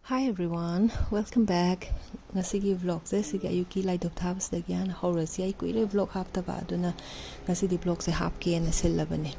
Hi everyone, welcome back. Ngasigi vlog se sigi ayuki lai dok thabs da gyan horasi ay kuire vlog haptaba aduna ngasidi vlog se hapke na sillabane.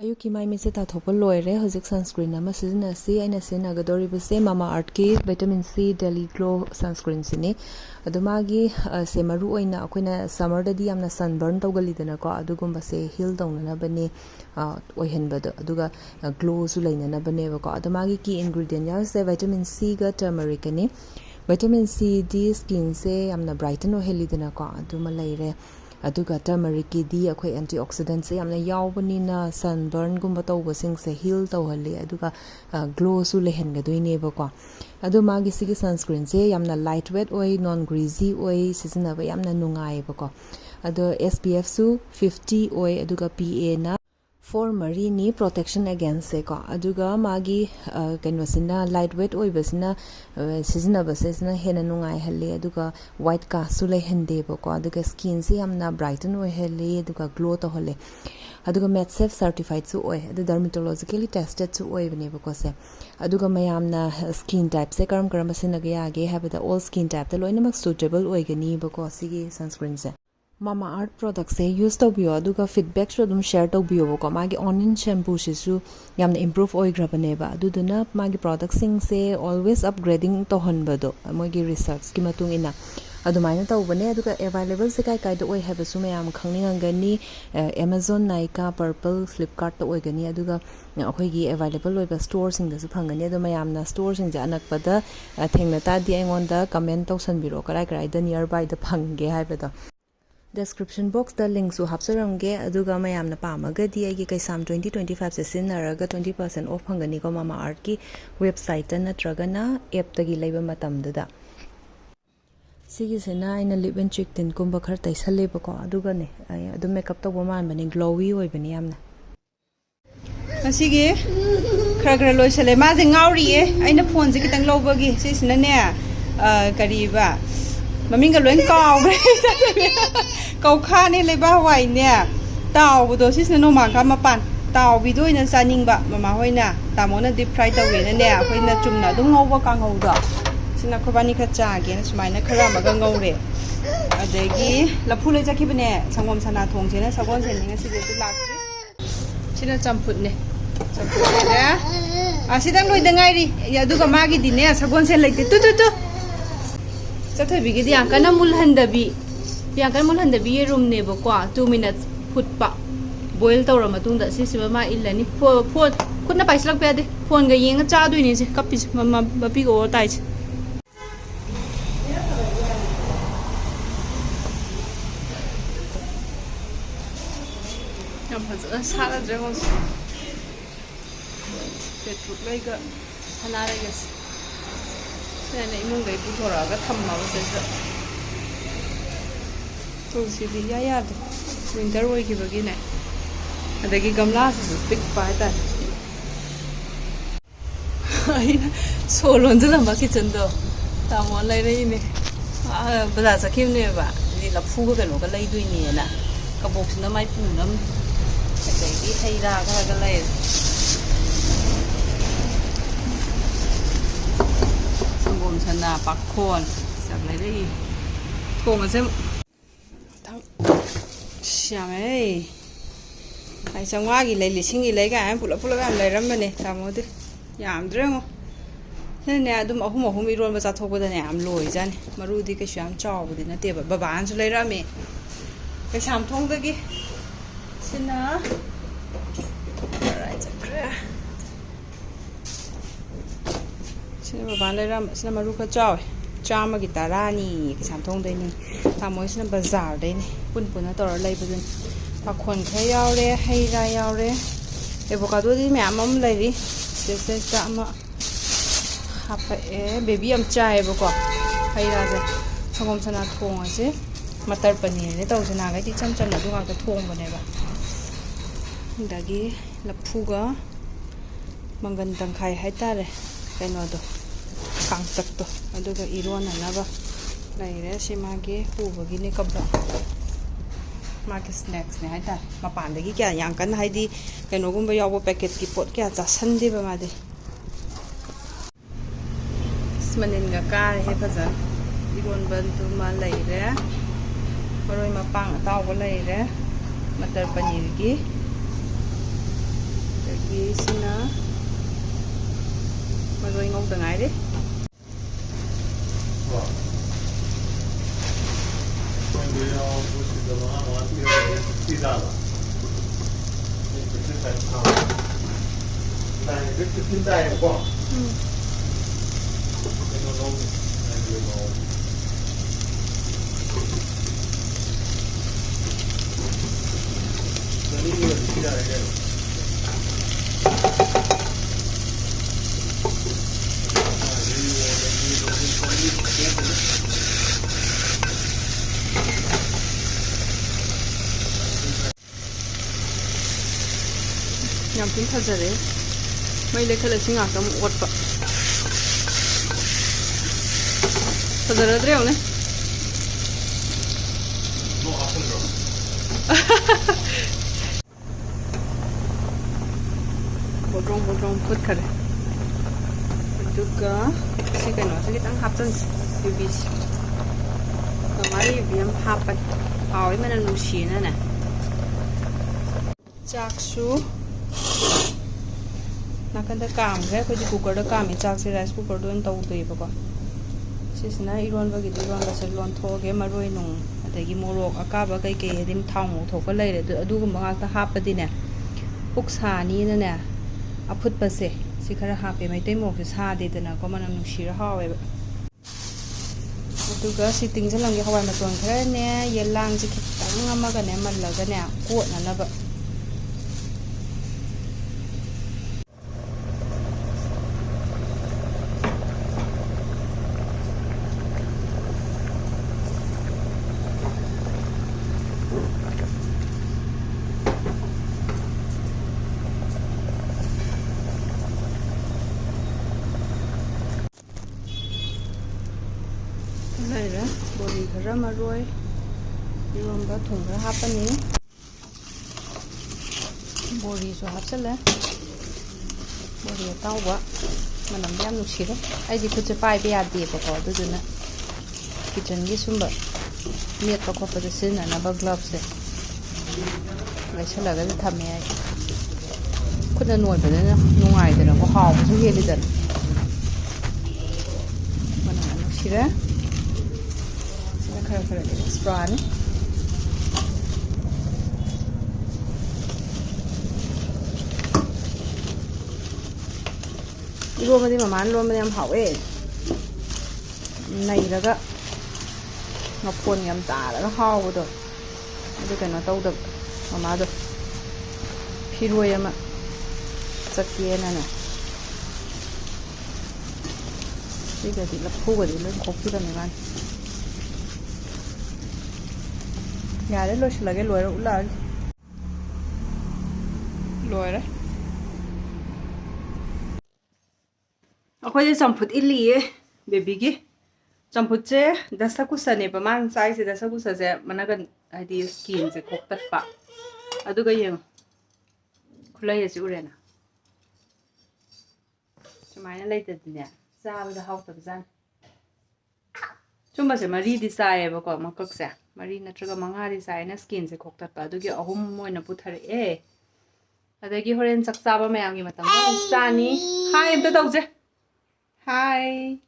Ayuki mai mi se ta thopa loire hojik sunscreen ama sizna si aina sinagadori buse Mamaearth ki vitamin C daily glow sunscreen sini adumagi se maru oina akoina summer da di amna sunburn tawgalidana ko adugumba se heal dawna bane oihenbado aduga glow su lainana bane ko adumagi ki ingredient ya se vitamin C ga turmeric ani vitamin C di skin se amna brighten ohelidana ko aduma laire aduga turmeric ki di akhoi antioxidants se amna yawbanina sunburn gumba tawbasing se heal tawhali aduga glow su lehengadoine ba ko adu magi sigi sunscreen se yamna lightweight oi non greasy oi seasonaba yamna nungai ba ko adu SPF su 50 oi aduga PA na for marini protection against se ko aduga magi kanwasina lightweight oi basina seasonaba sesna hena nungai halle aduga white cast su lehende ba ko aduga skin se yamna brighten oi halle aduga glow to halle aduga MedSafe certified su oi adu dermatologically tested su oi bane ba ko se aduga mayamna skin type se karam basina ga yage habida all skin type te loinamak suitable oi gani ba ko sigi sunscreen se Mamaearth product se use to bio aduga feedback so dum share to bio ko magi onion shampoo shisu yamna improve oi grabane ba aduduna magi product sing se always upgrading to honbado mogi research ki matung ina adumaina tawbane aduga available se kai do oi have su mayam khangning Amazon Nykaa Purplle Flipkart to oi gani aduga akhoi gi available oi ba store sing da su phangani adu mayamna store sing ja anakpada thengna ta di aingonda comment to sanbiro karai da nearby da phangge haibada description box the link su hapsaramge aduga mayamna pamaga di agi kaisam 2025 se sinaraga 20% off phangani ko Mamaearth ki website ta natragana app tagi leiba matamda sigi sena ina lip and cheek tin kumba khar taisale ba ko aduga ne adu makeup to man bani glowy oi bani yamna asigi khara loisale ma je ngauri e aina phone je kitang lobagi sisina ne kariba maminga loin kaw kaw kha ne leba wai ne taw budo sisna no ma ka mapan taw bido ina saningba mama hoina tamona deep fry tawe ne akoina chumna dum ngawba ka ngawda sina khobani kha cha ge na sumaina khara maga ngawre adegi laphu le jakhi bane sangom sana thong je na sagon sen ninga sigi tu lakri sina champut ne champut ne asidang loi dangai ri aduga magi dine sagon sen leite tu Chatho bigi di angkana mulhandabi room ne ba kwa 2 minutes put pa boil tawra matung da sisiba ma illani phone khutna paislak pe de phone ga yenga cha dui ni se kapi mama bapi go tai che am pha sala dragons petrol ga hanara gas này imung gai puthora ga thamma ba se thongsi di ya de winter oi ki bagi ne adagi gamla se pick pa ta ai solon jala ma kitchen do ta mon lai rai ne baza sa kim ne ba ni la phu ga no ga lai dui ni na ka box na mai pu nam adagi thai ra ga lai sana pakon sak lai dei thong asem thang siam ei ai sangwa gi lai lising gi lai ga am pula ga lai ram ne tamode yam dreng ne adum ahum iron ba cha thok da ne am loi jan maru di ka syam chaw bu na te ba ban su lai ra me ka sam thong da gi sina right sina ban lai ram sina maru ka chaw chama gi tarani ki sam thong dai ni tamoi sina bazar dai ni pun tor lai bu pakhon kha yaw re hai ra yaw re avocado di me amam lai ri se ta ma hapa baby am chai ba ko hai ra ja sangom sana thong ase matar paneer ne taw sana ga ti cham na du ga thong ba ne ba dagi laphu ga mangan tangkhai hai ta re kaino do kang tak to aduga iron na ba lai re si magi hu bagi ne kabra magi snacks ne hai ta mapan dagi kya yang kan hai di kaino gumba yaw packet ki pot kya cha san de ba ma de maninga kare he fazan iron bantu ma leire maroi mapang atawba leire matar paneer gi dagi sina maroi ngau da ngai de Yang pin thajare mai le khala singa kam otpa thajare dre one bodrong put khare aduga si kaino se kitang hapchan ubis kamai biam hapat awi mana nushi na na chaksu nakanda kam khe ko ji cooker da kam chak se rice cooker don tau dei ba ko sisna iron ba gi iron ba se lon thoge maroi nung adagi morok akaba kai kai dim thang mo thok lai re adu gum nga ta hap di ne puk sa ni na ne aput pa se si khara ha pe mai tai mo se sa de na ko manam nu shira ha we adu ga si ting jalang gi hawai ma ton khara ne yelang ji khitang ama ga ne mal la ga ne ko na na ba bori khara maroi iron ba thong ra hapani bori so hapsala bori tawba manam yam nu shira ai di kuche pai be ade ba ko duduna kitchen gi sumba net pa ko pa de sina na ba gloves se lai sala ga thame ai khuna noi ba na nungai da na ko haw ba su heli da manam nu shira khara extra ni iro ma di maman lo ma yam hawe nai raga ngapon yam ta raga haw do adu kana taw da mama do phiroi ama chakye na na diga di la phu ga di le khop da me man yare lo shilage loira ular loira akhoi champut ili baby gi champut che dasakusa ne paman sai se dasakusa je managan adi skin je khoktat pa aduga yeng khulai je urena chumaina leite dinya saaba da hauta bazan chumba se mari di sai ba ko makak se mari natraga manga di sai na skin se khoktat pa adugi ahum moina puthare e adagi horen chakchaba mayang gi matam sani hi amta tawje hi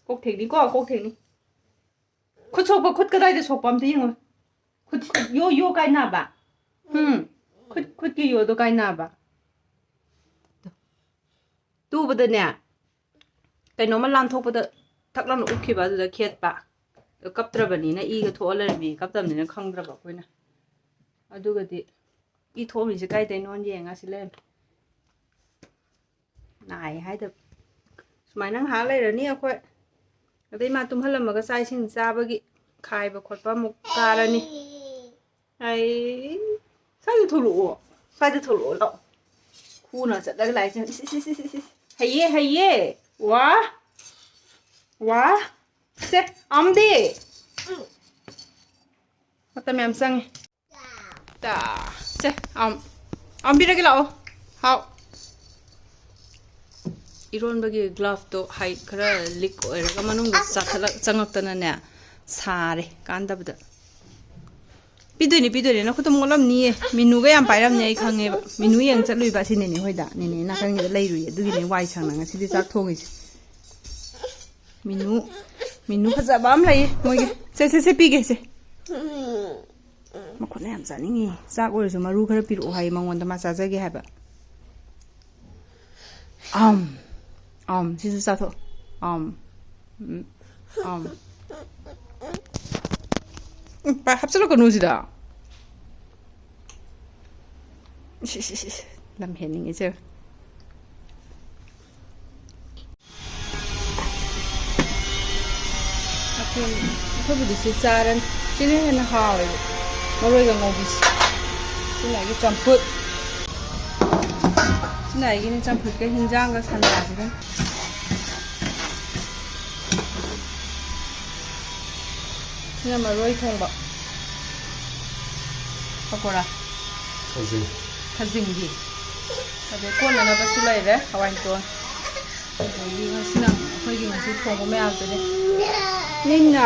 kok thekni ko kok thekni khut sokpa khut kadai de sokpa amta yeng khut yo kai na ba khut ki yo do kai na ba tu bada ne kaino ma lan thok bada thaklan ukhi ba da khet pa kaptrabani na i ga tholarbi kaptamni na khangdraba koina aduga di i thomi je kai dai non yenga sile nai haida sumai nang ha lai rani akhoi adai ma tum halam ga sai sing chabagi khai ba khotpa muk karani ai sai thulu lo khu na chat lag lai haye wa se amdi matam yam sang ta se am birage lao hau इरोनबगी ग्लव तो हाइट खरा लीक ओइरगा मनुंग चाथला चंगक्तनाने सारे कांदबद पिदोनी न खुतम मोलम निए मिनुगा याम पाइरम ने खंगे मिनु yang चलुइबा सिनेने होइदा नेने ना खंगे लेरुइ दुगिने वाइ सांना ngasi chalk थोगिस Minu फजाबा am lai मोगे से पीगे से मखोने याम जानिंगी चाक ओइरसु मारु खरा पिरो हाइ मंगोंदा मा चाजागे हाबा Sissu चाथो habsalo kanu sida lam hening ise akin khobi disi saran sine hena hawe maroi ga ngobis sine gi champut sine gi ni champut ga hinjang ga sanna sida sine maroi thongba pakora khajingi ade kona na basu lai re hawai ton adi ngasina khoi gi ngasi thongba me out de ninna